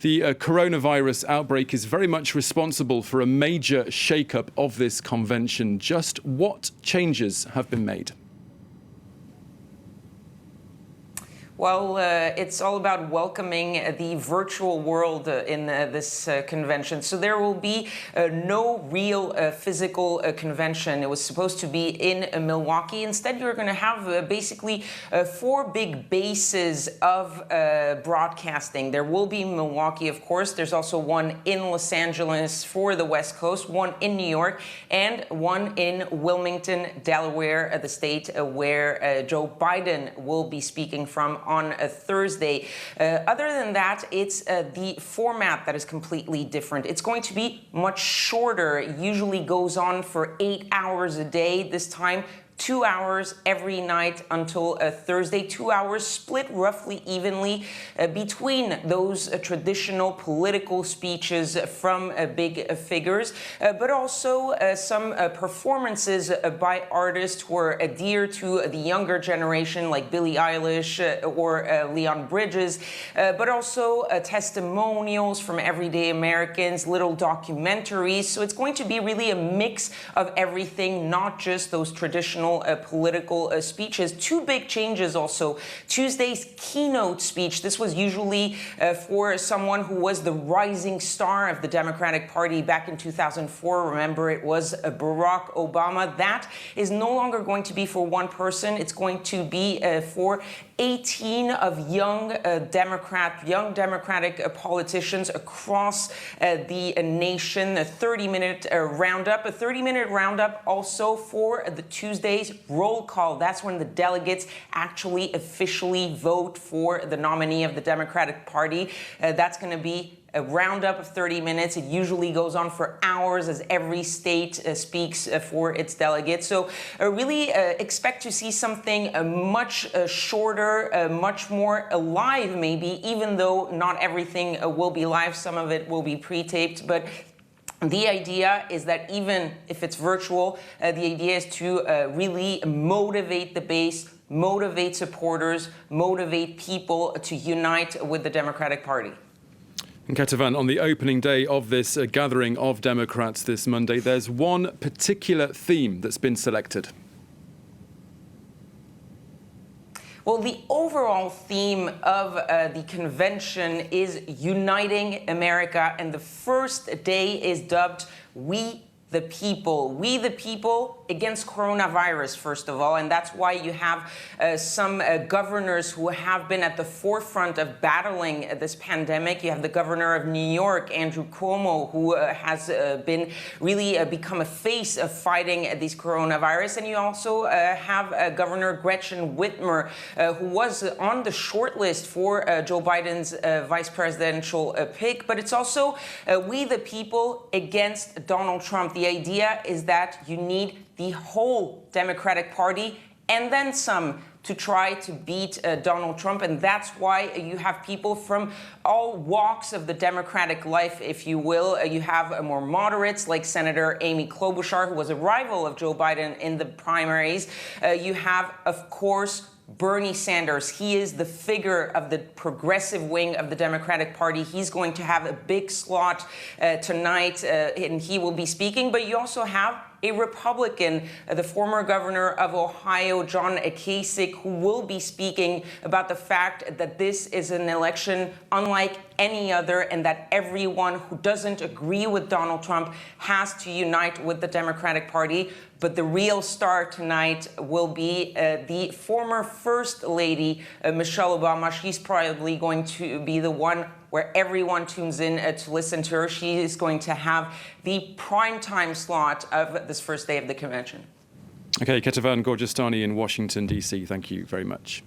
The coronavirus outbreak is very much responsible for a major shake-up of this convention. Just what changes have been made? Well, it's all about welcoming the virtual world in this convention. So there will be no real physical convention. It was supposed to be in Milwaukee. Instead, you're going to have basically 4 big bases of broadcasting. There will be Milwaukee, of course. There's also one in Los Angeles for the West Coast, one in New York, and one in Wilmington, Delaware, the state where Joe Biden will be speaking from on a Thursday. Other than that, it's the format that is completely different. It's going to be much shorter. It usually goes on for 8 hours a day. This time, 2 hours every night until Thursday. 2 hours split roughly evenly between those traditional political speeches from big figures, but also some performances by artists who are dear to the younger generation, like Billie Eilish or Leon Bridges, but also testimonials from everyday Americans, little documentaries. So it's going to be really a mix of everything, not just those traditional political speeches. 2 big changes also. Tuesday's keynote speech. This was usually for someone who was the rising star of the Democratic Party back in 2004. Remember, it was Barack Obama. That is no longer going to be for one person. It's going to be for 18 of young Democratic politicians across the nation. A 30-minute roundup. A 30-minute roundup also for the Tuesday's roll call. That's when the delegates actually officially vote for the nominee of the Democratic Party. That's going to be a roundup of 30 minutes. It usually goes on for hours as every state speaks for its delegates. So really expect to see something much shorter, much more alive maybe, even though not everything will be live. Some of it will be pre-taped, but the idea is that even if it's virtual, the idea is to really motivate the base, motivate supporters, motivate people to unite with the Democratic Party. And Kethevane, on the opening day of this gathering of Democrats this Monday, there's one particular theme that's been selected. Well, the overall theme of the convention is uniting America, and the first day is dubbed We the People. We the People against coronavirus, first of all, and that's why you have some governors who have been at the forefront of battling this pandemic. You have the governor of New York, Andrew Cuomo, who has been really become a face of fighting this coronavirus. And you also have Governor Gretchen Whitmer, who was on the short list for Joe Biden's vice presidential pick. But it's also We the People against Donald Trump. The idea is that you need the whole Democratic Party and then some to try to beat Donald Trump. And that's why you have people from all walks of the Democratic life, if you will. You have more moderates like Senator Amy Klobuchar, who was a rival of Joe Biden in the primaries. You have, of course, Bernie Sanders. He is the figure of the progressive wing of the Democratic Party. He's going to have a big slot tonight, and he will be speaking. But you also have a Republican, the former governor of Ohio, John Kasich, who will be speaking about the fact that this is an election unlike any other, and that everyone who doesn't agree with Donald Trump has to unite with the Democratic Party. But the real star tonight will be the former First Lady, Michelle Obama. She's probably going to be the one where everyone tunes in to listen to her. She is going to have the primetime slot of this first day of the convention. Okay, Kethevane Gorjestani in Washington, D.C. Thank you very much.